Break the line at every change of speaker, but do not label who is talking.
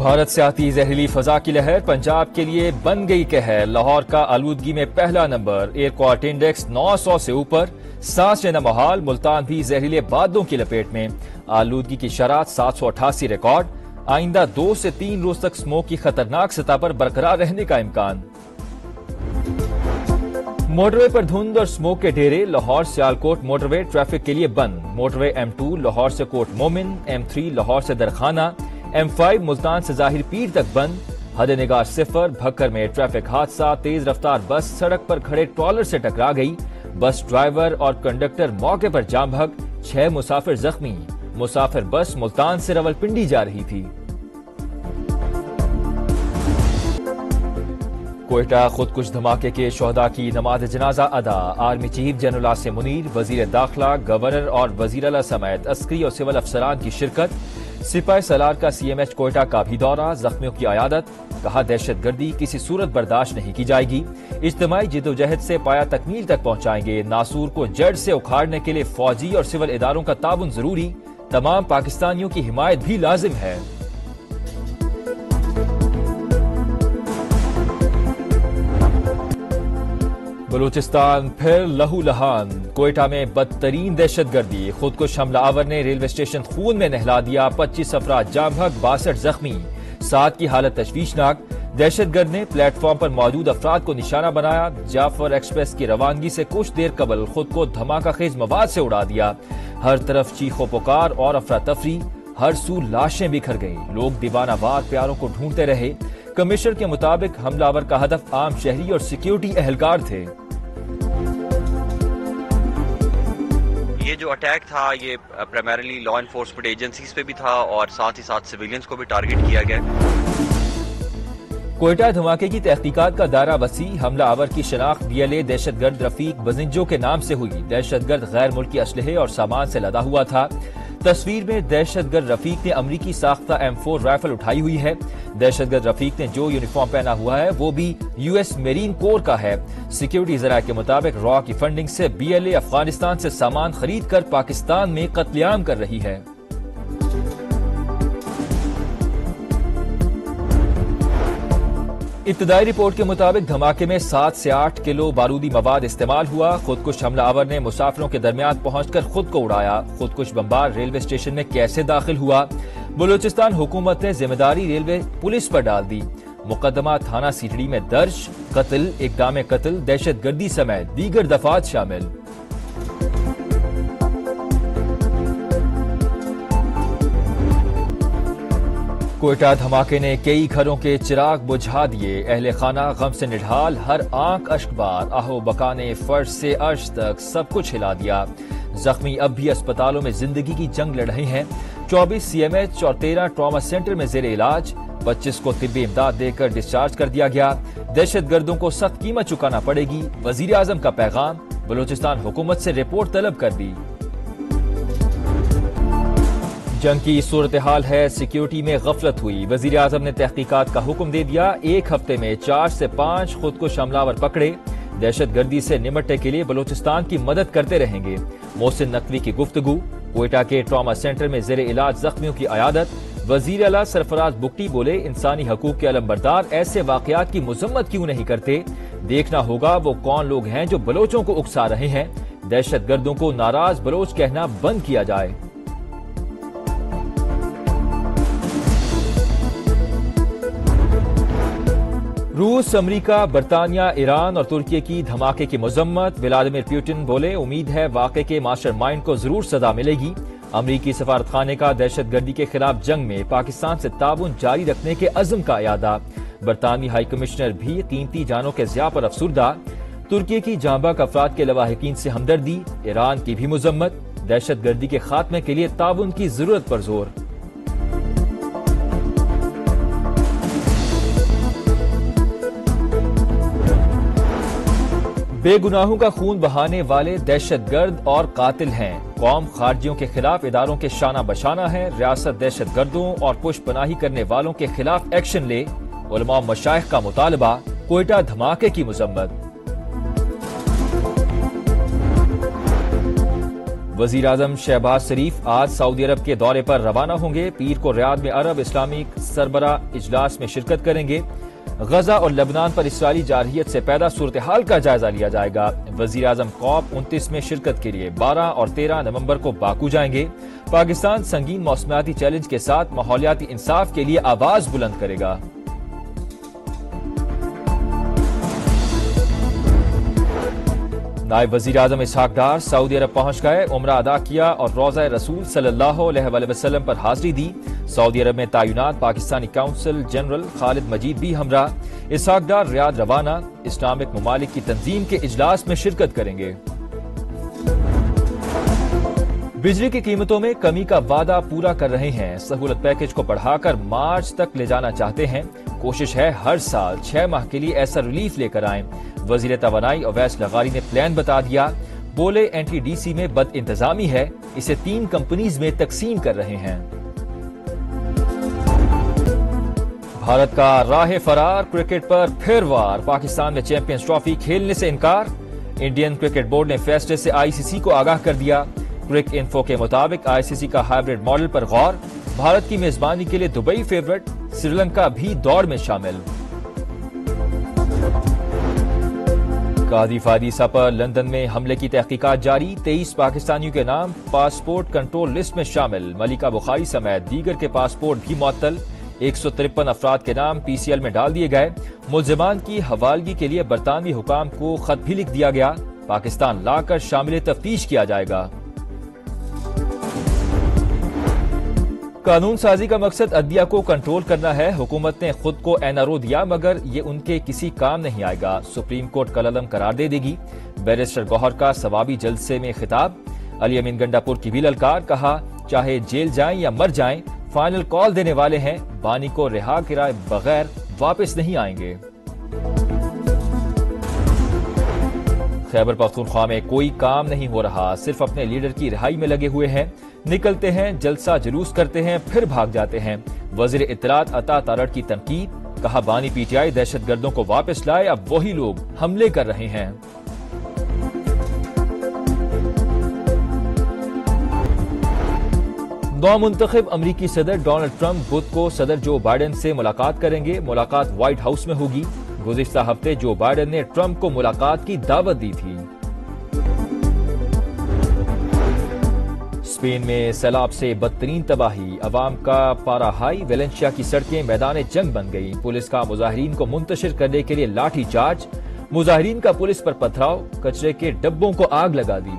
بھارت سے آتی زہریلی فضا کی لہر پنجاب کے لیے بن گئی قہر۔ لاہور کا آلودگی میں پہلا نمبر، ایئر کوالٹی انڈیکس 900 سے اوپر، سانس لینا محال۔ ملتان بھی زہریلے بادلوں کی لپیٹ میں، آلودگی کی شرح 788 ریکارڈ۔ آئندہ 2 سے 3 روز تک اسموگ کی خطرناک سطح پر برقرار رہنے کا امکان۔ موٹر وے پر دھند اور اسموگ کے ڈھیرے، Lahore Sialkot motorway traffic کے لیے بند۔ موٹر وے M2 لاہور سے کوٹ مومن، M3 لاہور سے درخانہ، M5 ملتان سے ظاہر پیر تک بند۔ حد نگاہ 0، بھکر میں ٹریفک حادثہ، تیز رفتار بس سڑک پر کھڑے ٹرالر سے ٹکرا گئی۔ بس ڈرائیور اور کنڈکٹر موقع پر جام بھگ، 6 مسافر زخمی۔ مسافر بس ملتان سے راولپنڈی جا رہی تھی۔ کوئٹہ خودکش دھماکے کے شہداء کی نماز جنازہ ادا، army chief general Asim Munir, وزیر داخلہ، گورنر اور وزیر اعلیٰ سمیت عسکری اور سول افسران کی شرکت۔ سپاہی سالار کا CMH کوئٹہ کا بھی دورہ، زخمیوں کی عیادت۔ کہا دہشت گردی کسی صورت برداشت نہیں کی جائے گی، اجتماعی جدوجہد سے پایہ تکمیل تک پہنچائیں گے۔ ناسور کو جڑ سے اکھاڑنے کے لیے فوجی اور سول اداروں کا تعاون ضروری، تمام پاکستانیوں کی حمایت بھی لازم ہے۔ بلوچستان پھر لہو لہان، کوئٹہ میں بدترین دہشت گردی، خودکش حملہ آور نے ریلوے اسٹیشن خون میں نہلا دیا، 25 افراد جام بھگ، 62 زخمی، 7 کی حالت تشویشناک۔ دہشت گرد نے پلیٹ فارم پر موجود افراد کو نشانہ بنایا، جعفر ایکسپریس کی روانگی سے کچھ دیر قبل خود کو دھماکہ خیز مواد سے اڑا دیا۔ ہر طرف چیخ و پکار اور افراتفری، ہر سو لاشیں بکھر گئیں، لوگ دیوانہ وار پیاروں کو ڈھونڈتے رہے۔ کمشنر کے مطابق حملہ آور کا ہدف عام شہری اور سیکیورٹی اہلکار تھے۔
یہ جو اٹیک تھا یہ پرائمریلی لا انفورسمنٹ ایجنسیز پہ بھی تھا اور ساتھ ہی ساتھ سویلینز کو بھی ٹارگٹ کیا گیا۔
کوئٹہ دھماکے کی تحقیقات کا دائرہ وسیع، حملہ آور کی شناخت BLA دہشت گرد رفیق بزنجو کے نام سے ہوئی۔ دہشت گرد غیر ملکی اسلحے اور سامان سے لدا ہوا تھا۔ تصویر میں دہشت گرد رفیق نے امریکی ساختہ M4 رائفل اٹھائی ہوئی ہے۔ دہشت گرد رفیق نے جو یونیفارم پہنا ہوا ہے وہ بھی US میرین کور کا ہے۔ سیکیورٹی ذرائع کے مطابق را کی فنڈنگ سے BLA افغانستان سے سامان خرید کر پاکستان میں قتل عام کر رہی ہے۔ ابتدائی رپورٹ کے مطابق دھماکے میں 7 سے 8 کلو بارودی مواد استعمال ہوا۔ خودکش حملہ آور نے مسافروں کے درمیان پہنچ کر خود کو اڑایا۔ خودکش بمبار ریلوے اسٹیشن میں کیسے داخل ہوا؟ بلوچستان حکومت نے ذمہ داری ریلوے پولیس پر ڈال دی۔ مقدمہ تھانہ سیٹڑی میں درج، قتل، اقدام قتل، دہشت گردی سمیت دیگر دفعات شامل۔ کوئٹہ دھماکے نے کئی گھروں کے چراغ بجھا دیے، اہل خانہ غم سے نڈھال، ہر آنکھ اشک بار، آہو بکا نے فرش سے عرش تک سب کچھ ہلا دیا۔ زخمی اب بھی اسپتالوں میں زندگی کی جنگ لڑ رہے ہیں، 24 CMH اور 13 ٹراما سینٹر میں زیر علاج، 25 کو طبی امداد دے کر ڈسچارج کر دیا گیا۔ دہشت گردوں کو سخت قیمت چکانا پڑے گی، وزیر اعظم کا پیغام، بلوچستان حکومت سے رپورٹ طلب کر دی۔ جنگ کی صورتحال ہے، سیکیورٹی میں غفلت ہوئی، وزیر اعظم نے تحقیقات کا حکم دے دیا، 1 ہفتے میں 4 سے 5 خودکش حملہ آور پکڑے، دہشت گردی سے نمٹنے کے لیے بلوچستان کی مدد کرتے رہیں گے۔ محسن نقوی کی گفتگو، کوئٹہ کے ٹراما سینٹر میں زیر علاج زخمیوں کی عیادت، وزیر اعلیٰ سرفراز بگٹی بولے انسانی حقوق کے علمبردار ایسے واقعات کی مذمت کیوں نہیں کرتے؟ دیکھنا ہوگا وہ کون لوگ ہیں جو بلوچوں کو اکسا رہے ہیں، دہشت گردوں کو ناراض بلوچ کہنا بند کیا جائے۔ روس، امریکہ، برطانیہ، ایران اور ترکی کی دھماکے کی مذمت، ولادیمیر پوٹن بولے امید ہے واقعے کے ماسٹر مائنڈ کو ضرور سزا ملے گی۔ امریکی سفارتخانے کا دہشت گردی کے خلاف جنگ میں پاکستان سے تعاون جاری رکھنے کے عزم کا اعادہ، برطانوی ہائی کمشنر بھی قیمتی جانوں کے ضیاع پر افسردہ۔ ترکی کی جاں بحق افراد کے لواحقین سے ہمدردی، ایران کی بھی مذمت، دہشت گردی کے خاتمے کے لیے تعاون کی ضرورت پر زور۔ بے گناہوں کا خون بہانے والے دہشت گرد اور قاتل ہیں، قوم خارجیوں کے خلاف اداروں کے شانہ بشانہ ہے، ریاست دہشت گردوں اور پشت پناہی کرنے والوں کے خلاف ایکشن لے، علماء و مشائخ کا مطالبہ، کوئٹہ دھماکے کی مذمت۔ وزیر اعظم شہباز شریف آج سعودی عرب کے دورے پر روانہ ہوں گے۔ پیر کو ریاض میں عرب اسلامی سربراہ اجلاس میں شرکت کریں گے۔ غزہ اور لبنان پر اسرائیلی جارحیت سے پیدا صورتحال کا جائزہ لیا جائے گا۔ وزیر اعظم COP 29 میں شرکت کے لیے 12 اور 13 نومبر کو باکو جائیں گے۔ پاکستان سنگین موسمیاتی چیلنج کے ساتھ ماحولیاتی انصاف کے لیے آواز بلند کرے گا۔ نائب وزیر اعظم اسحاق ڈار سعودی عرب پہنچ گئے، عمرہ ادا کیا اور روضہ رسول صلی اللہ علیہ وآلہ وسلم پر حاضری دی۔ سعودی عرب میں تعینات پاکستانی کونسل جنرل خالد مجید بھی ہمراہ۔ اسحاق ڈار ریاض روانہ، اسلامک ممالک کی تنظیم کے اجلاس میں شرکت کریں گے۔ بجلی کی قیمتوں میں کمی کا وعدہ پورا کر رہے ہیں، سہولت پیکج کو بڑھا کر مارچ تک لے جانا چاہتے ہیں۔ کوشش ہے ہر سال 6 ماہ کے لیے ایسا ریلیف لے کر آئیں۔ وزیر توانائی اویس لغاری نے پلان بتا دیا، بولے NTDC میں بد انتظامی ہے، اسے 3 کمپنیز میں تقسیم کر رہے ہیں۔ بھارت کا راہ فرار، کرکٹ پر پھر وار، پاکستان میں چیمپئنز ٹرافی کھیلنے سے انکار۔ انڈین کرکٹ بورڈ نے فیصلے سے ICC کو آگاہ کر دیا۔ کرک انفو کے مطابق ICC کا ہائیبرڈ ماڈل پر غور، بھارت کی میزبانی کے لیے دبئی فیورٹ، سری لنکا بھی دوڑ میں شامل۔ قادری فادیسہ پر لندن میں حملے کی تحقیقات جاری، 23 پاکستانیوں کے نام پاسپورٹ کنٹرول لسٹ میں شامل، ملکہ بخاری سمیت دیگر کے پاسپورٹ بھی معطل، 153 افراد کے نام PCL میں ڈال دیے گئے۔ ملزمان کی حوالگی کے لیے برطانوی حکام کو خط بھی لکھ دیا گیا، پاکستان لا کر شامل تفتیش کیا جائے گا۔ قانون سازی کا مقصد عدلیہ کو کنٹرول کرنا ہے، حکومت نے خود کو NRO دیا مگر یہ ان کے کسی کام نہیں آئے گا، سپریم کورٹ کالعدم قرار دے گی۔ بیرسٹر گوہر کا ثوابی جلسے میں خطاب، علی امین گنڈا پور کی بھی للکار، کہا چاہے جیل جائیں یا مر جائیں فائنل کال دینے والے ہیں، بانی کو رہا کرائے بغیر واپس نہیں آئیں گے۔ خیبر پختونخوا میں کوئی کام نہیں ہو رہا، صرف اپنے لیڈر کی رہائی میں لگے ہوئے ہیں، نکلتے ہیں جلسہ جلوس کرتے ہیں پھر بھاگ جاتے ہیں۔ وزیر اطلاعات عطا تارڑ کی تنقید، کہا بانی PTI دہشت گردوں کو واپس لائے، اب وہی لوگ حملے کر رہے ہیں۔ نومنتخب امریکی صدر ڈونلڈ ٹرمپ بدھ کو صدر جو بائیڈن سے ملاقات کریں گے، ملاقات وائٹ ہاؤس میں ہوگی۔ گزشتہ ہفتے جو بائیڈن نے ٹرمپ کو ملاقات کی دعوت دی تھی۔ اسپین میں سیلاب سے بدترین تباہی، عوام کا پارا ہائی، ویلنسیا کی سڑکیں میدان جنگ بن گئی، پولیس کا مظاہرین کو منتشر کرنے کے لیے لاٹھی چارج، مظاہرین کا پولیس پر پتھراؤ، کچرے کے ڈبوں کو آگ لگا دی۔